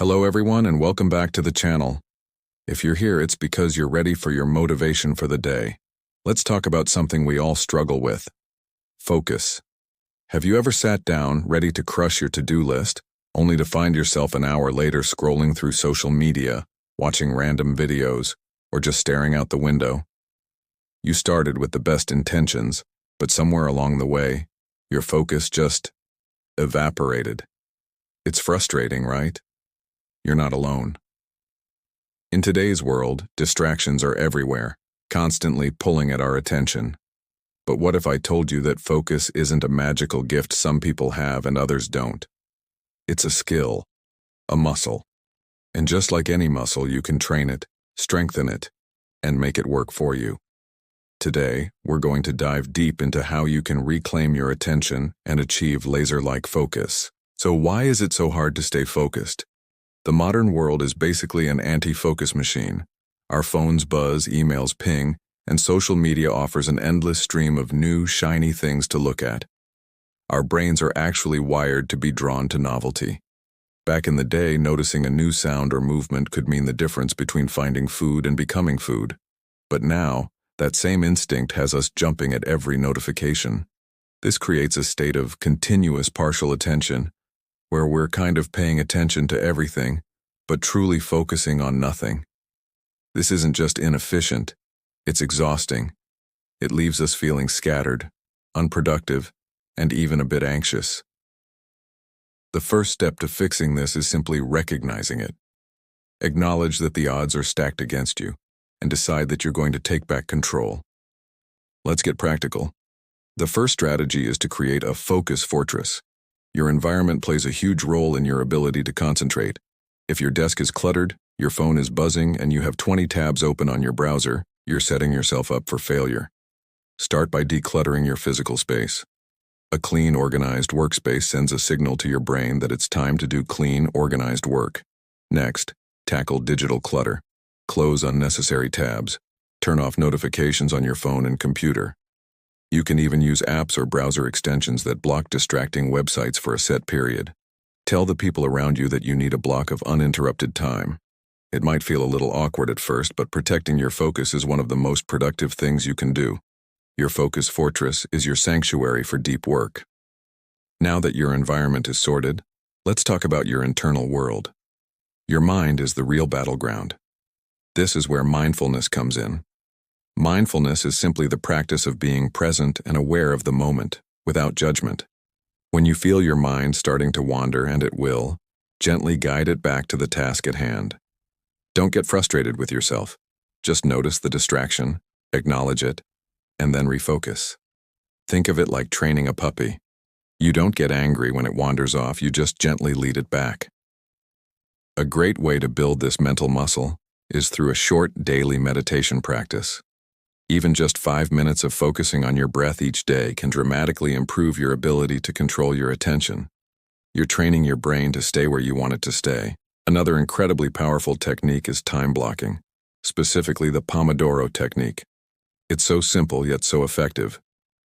Hello everyone and welcome back to the channel. If you're here, it's because you're ready for your motivation for the day. Let's talk about something we all struggle with. Focus. Have you ever sat down, ready to crush your to-do list, only to find yourself an hour later scrolling through social media, watching random videos, or just staring out the window? You started with the best intentions, but somewhere along the way, your focus just evaporated. It's frustrating, right? You're not alone. In today's world, distractions are everywhere, constantly pulling at our attention. But what if I told you that focus isn't a magical gift some people have and others don't? It's a skill, a muscle. And just like any muscle, you can train it, strengthen it, and make it work for you. Today, we're going to dive deep into how you can reclaim your attention and achieve laser-like focus. So why is it so hard to stay focused? The modern world is basically an anti-focus machine. Our phones buzz, emails ping, and social media offers an endless stream of new, shiny things to look at. Our brains are actually wired to be drawn to novelty. Back in the day, noticing a new sound or movement could mean the difference between finding food and becoming food. But now, that same instinct has us jumping at every notification. This creates a state of continuous partial attention, where we're kind of paying attention to everything, but truly focusing on nothing. This isn't just inefficient, it's exhausting. It leaves us feeling scattered, unproductive, and even a bit anxious. The first step to fixing this is simply recognizing it. Acknowledge that the odds are stacked against you, and decide that you're going to take back control. Let's get practical. The first strategy is to create a focus fortress. Your environment plays a huge role in your ability to concentrate. If your desk is cluttered, your phone is buzzing, and you have 20 tabs open on your browser, you're setting yourself up for failure. Start by decluttering your physical space. A clean, organized workspace sends a signal to your brain that it's time to do clean, organized work. Next, tackle digital clutter. Close unnecessary tabs. Turn off notifications on your phone and computer. You can even use apps or browser extensions that block distracting websites for a set period. Tell the people around you that you need a block of uninterrupted time. It might feel a little awkward at first, but protecting your focus is one of the most productive things you can do. Your focus fortress is your sanctuary for deep work. Now that your environment is sorted, let's talk about your internal world. Your mind is the real battleground. This is where mindfulness comes in. Mindfulness is simply the practice of being present and aware of the moment, without judgment. When you feel your mind starting to wander, and it will, gently guide it back to the task at hand. Don't get frustrated with yourself. Just notice the distraction, acknowledge it, and then refocus. Think of it like training a puppy. You don't get angry when it wanders off, you just gently lead it back. A great way to build this mental muscle is through a short daily meditation practice. Even just 5 minutes of focusing on your breath each day can dramatically improve your ability to control your attention. You're training your brain to stay where you want it to stay. Another incredibly powerful technique is time blocking, specifically the Pomodoro technique. It's so simple yet so effective.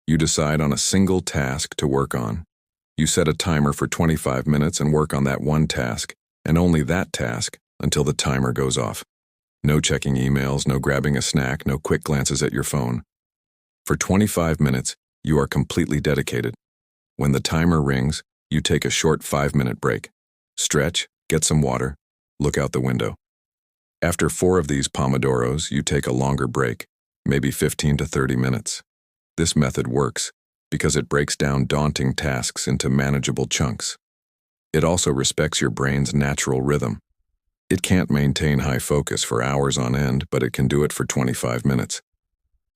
You decide on a single task to work on. You set a timer for 25 minutes and work on that one task, and only that task, until the timer goes off. No checking emails, no grabbing a snack, no quick glances at your phone. For 25 minutes, you are completely dedicated. When the timer rings, you take a short 5-minute break. Stretch, get some water, look out the window. After 4 of these Pomodoros, you take a longer break, maybe 15 to 30 minutes. This method works because it breaks down daunting tasks into manageable chunks. It also respects your brain's natural rhythm. It can't maintain high focus for hours on end, but it can do it for 25 minutes.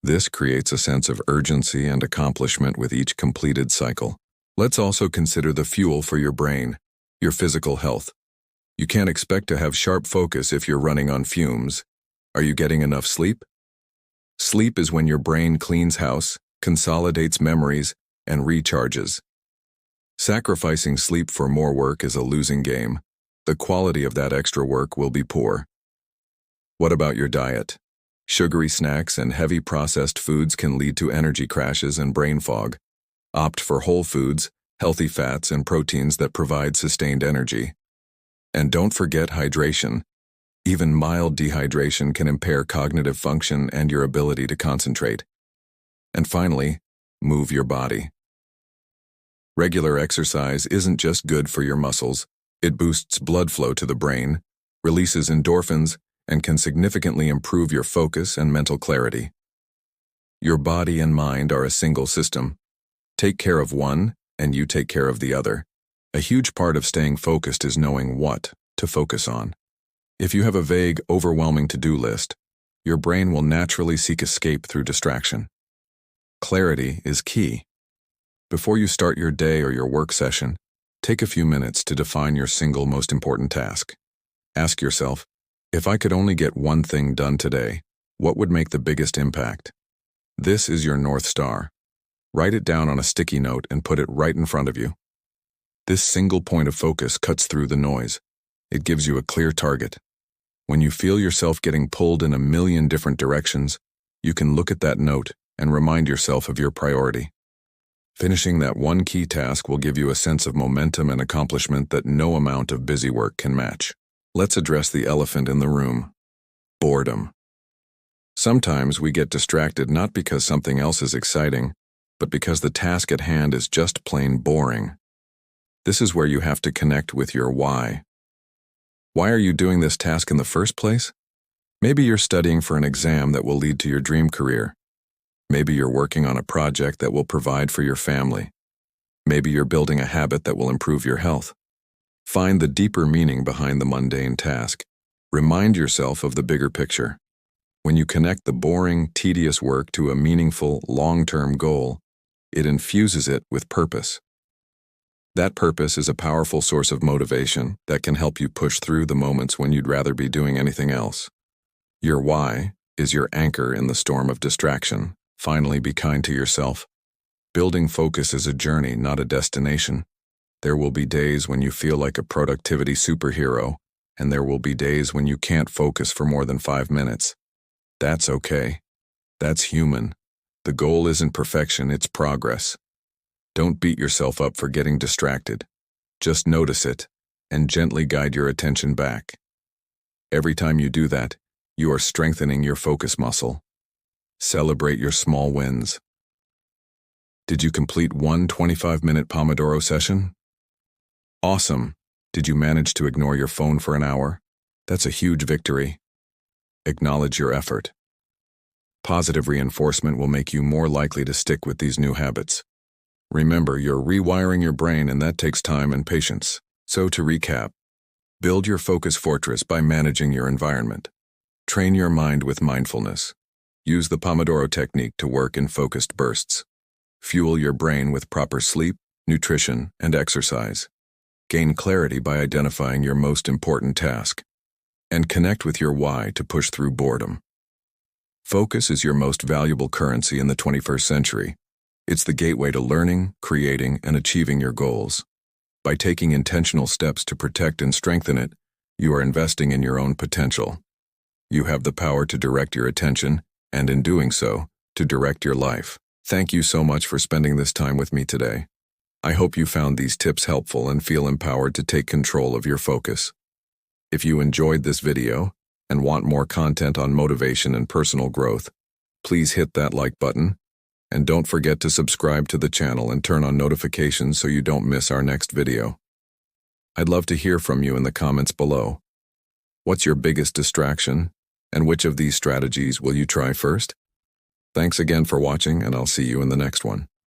This creates a sense of urgency and accomplishment with each completed cycle. Let's also consider the fuel for your brain, your physical health. You can't expect to have sharp focus if you're running on fumes. Are you getting enough sleep? Sleep is when your brain cleans house, consolidates memories, and recharges. Sacrificing sleep for more work is a losing game. The quality of that extra work will be poor. What about your diet? Sugary snacks and heavy processed foods can lead to energy crashes and brain fog. Opt for whole foods, healthy fats, and proteins that provide sustained energy. And don't forget hydration. Even mild dehydration can impair cognitive function and your ability to concentrate. And finally, move your body. Regular exercise isn't just good for your muscles, it boosts blood flow to the brain, releases endorphins, and can significantly improve your focus and mental clarity. Your body and mind are a single system. Take care of one, and you take care of the other. A huge part of staying focused is knowing what to focus on. If you have a vague, overwhelming to-do list, your brain will naturally seek escape through distraction. Clarity is key. Before you start your day or your work session, take a few minutes to define your single most important task. Ask yourself, if I could only get one thing done today, what would make the biggest impact? This is your North Star. Write it down on a sticky note and put it right in front of you. This single point of focus cuts through the noise. It gives you a clear target. When you feel yourself getting pulled in a million different directions, you can look at that note and remind yourself of your priority. Finishing that one key task will give you a sense of momentum and accomplishment that no amount of busy work can match. Let's address the elephant in the room: boredom. Sometimes we get distracted not because something else is exciting, but because the task at hand is just plain boring. This is where you have to connect with your why. Why are you doing this task in the first place? Maybe you're studying for an exam that will lead to your dream career. Maybe you're working on a project that will provide for your family. Maybe you're building a habit that will improve your health. Find the deeper meaning behind the mundane task. Remind yourself of the bigger picture. When you connect the boring, tedious work to a meaningful, long-term goal, it infuses it with purpose. That purpose is a powerful source of motivation that can help you push through the moments when you'd rather be doing anything else. Your why is your anchor in the storm of distraction. Finally, be kind to yourself. Building focus is a journey, not a destination. There will be days when you feel like a productivity superhero, and there will be days when you can't focus for more than 5 minutes. That's okay. That's human. The goal isn't perfection, it's progress. Don't beat yourself up for getting distracted. Just notice it, and gently guide your attention back. Every time you do that, you are strengthening your focus muscle. Celebrate your small wins. Did you complete one 25-minute Pomodoro session? Awesome. Did you manage to ignore your phone for an hour? That's a huge victory. Acknowledge your effort. Positive reinforcement will make you more likely to stick with these new habits. Remember, you're rewiring your brain, and that takes time and patience. So to recap, build your focus fortress by managing your environment. Train your mind with mindfulness. Use the Pomodoro technique to work in focused bursts. Fuel your brain with proper sleep, nutrition, and exercise. Gain clarity by identifying your most important task. And connect with your why to push through boredom. Focus is your most valuable currency in the 21st century. It's the gateway to learning, creating, and achieving your goals. By taking intentional steps to protect and strengthen it, you are investing in your own potential. You have the power to direct your attention, and in doing so, to direct your life. Thank you so much for spending this time with me today. I hope you found these tips helpful and feel empowered to take control of your focus. If you enjoyed this video and want more content on motivation and personal growth, please hit that like button. And don't forget to subscribe to the channel and turn on notifications so you don't miss our next video. I'd love to hear from you in the comments below. What's your biggest distraction, and which of these strategies will you try first? Thanks again for watching, and I'll see you in the next one.